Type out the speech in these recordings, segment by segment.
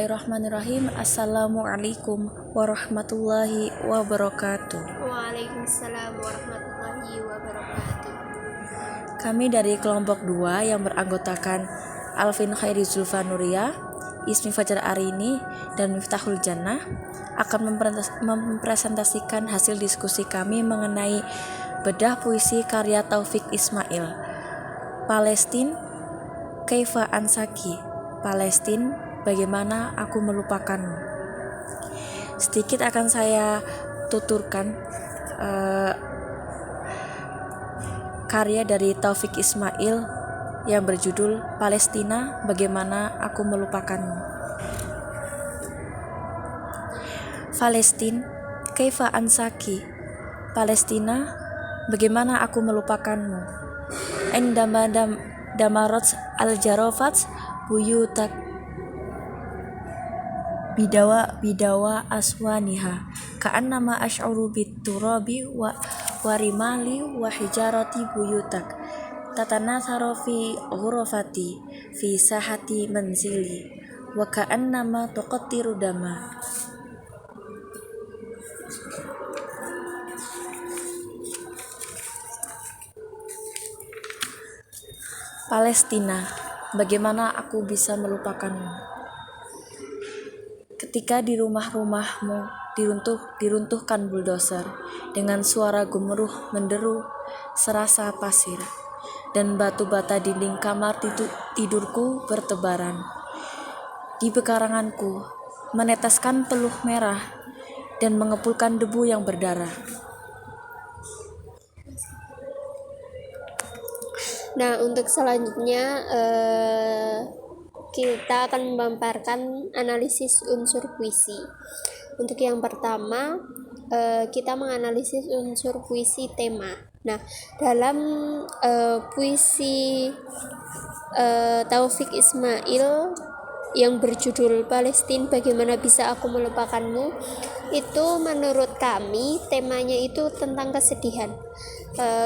Bismillahirrahmanirrahim. Assalamualaikum warahmatullahi wabarakatuh. Waalaikumsalam warahmatullahi wabarakatuh. Kami dari kelompok 2 yang beranggotakan Alvin Khairi Zulfanuria, Ismi Fajar Arini, dan Miftahul Jannah akan mempresentasikan hasil diskusi kami mengenai bedah puisi karya Taufik Ismail, Palestine, Kaifa Ansaki, Palestine, bagaimana aku melupakanmu. Sedikit akan saya tuturkan karya dari Taufik Ismail yang berjudul Palestina, bagaimana aku melupakanmu. Palestine, Kaifa Ansaki, Palestina, bagaimana aku melupakanmu. Indama damarat al-jarafat buyutak bidawa aswaniha ka'annama asy'uru bit-turabi wa rimali wa hijarati buyutak tatanasara fi ghurafati fi sahati manzili wa ka'annama tuqattiru dama. Palestina, bagaimana aku bisa melupakanmu. Ketika di rumah-rumahmu diruntuhkan bulldozer dengan suara gemuruh menderu serasa pasir, dan batu bata dinding kamar tidurku bertebaran. Di bekaranganku meneteskan peluh merah dan mengepulkan debu yang berdarah. Nah, untuk selanjutnya kita akan memaparkan analisis unsur puisi. Untuk yang pertama, kita menganalisis unsur puisi tema. Nah, dalam puisi Taufik Ismail yang berjudul Palestine, bagaimana bisa aku melupakanmu, itu menurut kami temanya itu tentang kesedihan.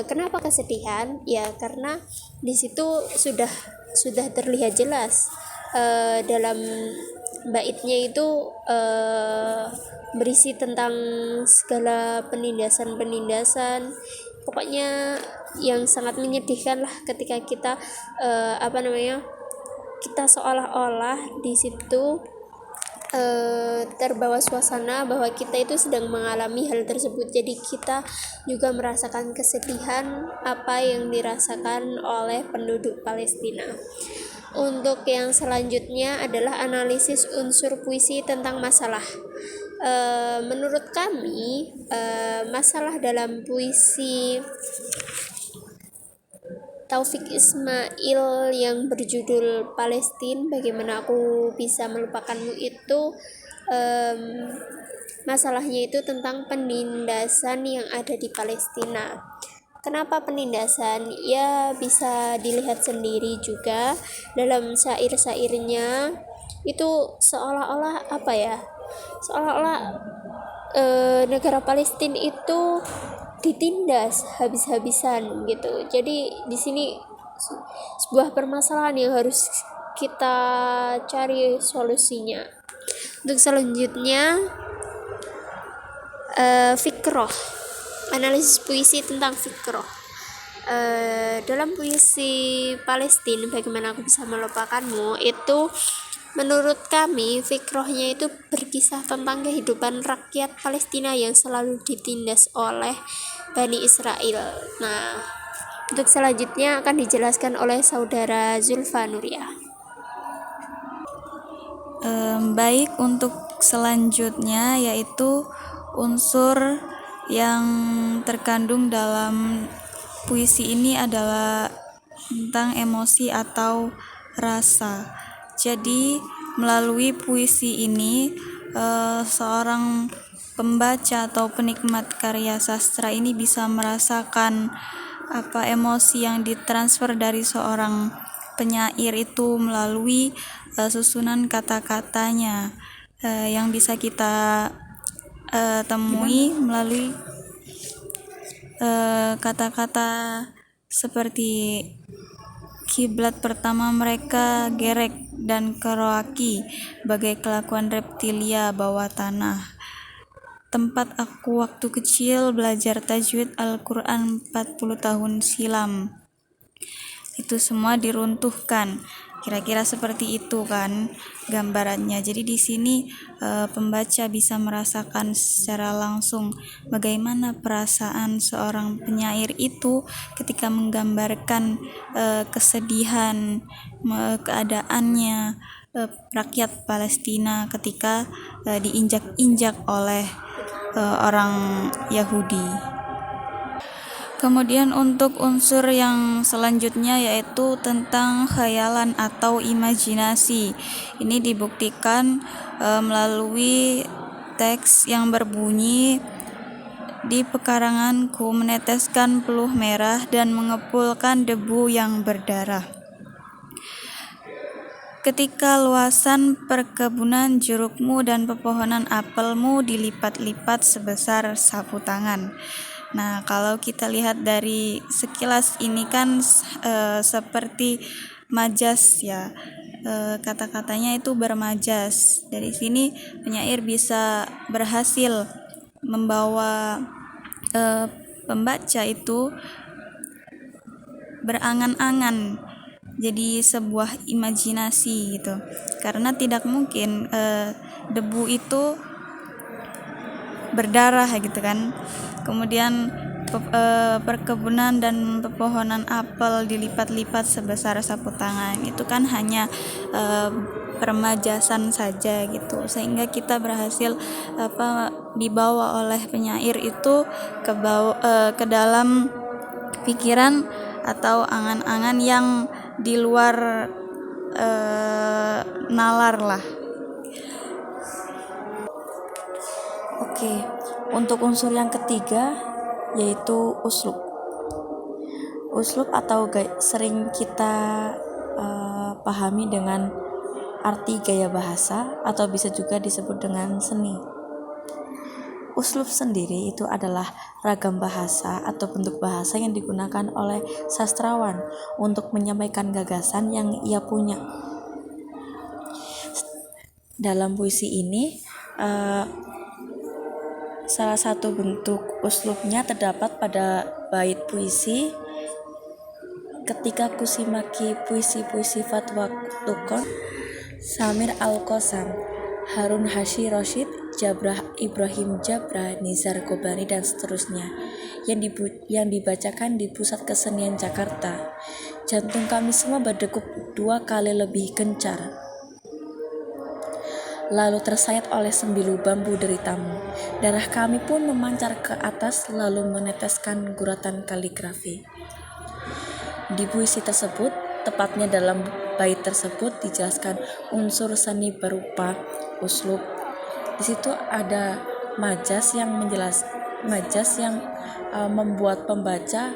Kenapa kesedihan? Ya karena di situ sudah terlihat jelas dalam baitnya itu berisi tentang segala penindasan, pokoknya yang sangat menyedihkan lah ketika kita kita seolah-olah di situ terbawa suasana bahwa kita itu sedang mengalami hal tersebut. Jadi kita juga merasakan kesedihan apa yang dirasakan oleh penduduk Palestina. Untuk yang selanjutnya adalah analisis unsur puisi tentang masalah. Menurut kami, masalah dalam puisi Taufik Ismail yang berjudul Palestine, bagaimana aku bisa melupakanmu itu masalahnya itu tentang penindasan yang ada di Palestina. Kenapa penindasan? Ya bisa dilihat sendiri juga dalam syair-syairnya itu seolah-olah negara Palestina itu ditindas habis-habisan gitu. Jadi di sini sebuah permasalahan yang harus kita cari solusinya. Untuk selanjutnya fikroh, analisis puisi tentang fikroh. Dalam puisi Palestina, bagaimana aku bisa melupakanmu, itu menurut kami fikrohnya itu berkisah tentang kehidupan rakyat Palestina yang selalu ditindas oleh Bani Israel. Nah, untuk selanjutnya akan dijelaskan oleh saudara Zulfanuria. Baik, untuk selanjutnya yaitu unsur yang terkandung dalam puisi ini adalah tentang emosi atau rasa. Jadi melalui puisi ini seorang pembaca atau penikmat karya sastra ini bisa merasakan emosi yang ditransfer dari seorang penyair itu melalui susunan kata-katanya yang bisa kita temui melalui kata-kata seperti kiblat pertama mereka gerek dan Karaoke, bagai kelakuan reptilia bawah tanah. Tempat aku waktu kecil belajar tajwid Al-Quran 40 tahun silam. Itu semua diruntuhkan. Kira-kira seperti itu kan gambarannya. Jadi di sini pembaca bisa merasakan secara langsung bagaimana perasaan seorang penyair itu ketika menggambarkan kesedihan, keadaannya rakyat Palestina ketika diinjak-injak oleh orang Yahudi. Kemudian untuk unsur yang selanjutnya yaitu tentang khayalan atau imajinasi. Ini dibuktikan melalui teks yang berbunyi, di pekaranganku meneteskan peluh merah dan mengepulkan debu yang berdarah. Ketika luasan perkebunan jerukmu dan pepohonan apelmu dilipat-lipat sebesar sapu tangan. Nah, kalau kita lihat dari sekilas ini kan seperti majas ya, kata-katanya itu bermajas. Dari sini penyair bisa berhasil membawa pembaca itu berangan-angan, jadi sebuah imajinasi gitu. Karena tidak mungkin debu itu berdarah gitu kan. Kemudian perkebunan dan pepohonan apel dilipat-lipat sebesar sapu tangan, itu kan hanya permajasan saja gitu, sehingga kita berhasil dibawa oleh penyair itu ke dalam pikiran atau angan-angan yang di luar nalar lah. Oke, untuk unsur yang ketiga yaitu uslub. Uslub atau sering kita pahami dengan arti gaya bahasa atau bisa juga disebut dengan seni. Uslub sendiri itu adalah ragam bahasa atau bentuk bahasa yang digunakan oleh sastrawan untuk menyampaikan gagasan yang ia punya. Dalam puisi ini salah satu bentuk uslubnya terdapat pada bait puisi ketika kusimaki puisi-puisi Fatwa Tukon, Samir Al-Qasam, Harun Hashi Rashid, Jabrah Ibrahim Jabra, Nizar Kobani dan seterusnya yang dibacakan di Pusat Kesenian Jakarta. Jantung kami semua berdegup 2 kali lebih gencar, lalu tersayat oleh sembilu bambu deritamu. Darah kami pun memancar ke atas lalu meneteskan guratan kaligrafi. Di puisi tersebut, tepatnya dalam bait tersebut dijelaskan unsur seni berupa uslub. Di situ ada majas yang membuat pembaca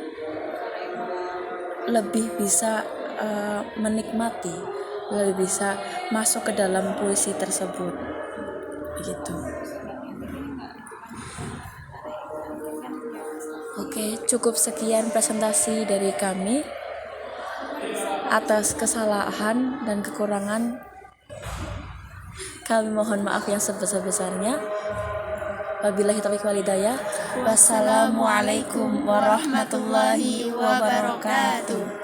lebih bisa menikmati, lebih bisa masuk ke dalam puisi tersebut. Begitu. Oke, cukup sekian presentasi dari kami. Atas kesalahan dan kekurangan kami mohon maaf yang sebesar-besarnya. Wabillahi taufiq wal hidayah. Wassalamualaikum warahmatullahi wabarakatuh.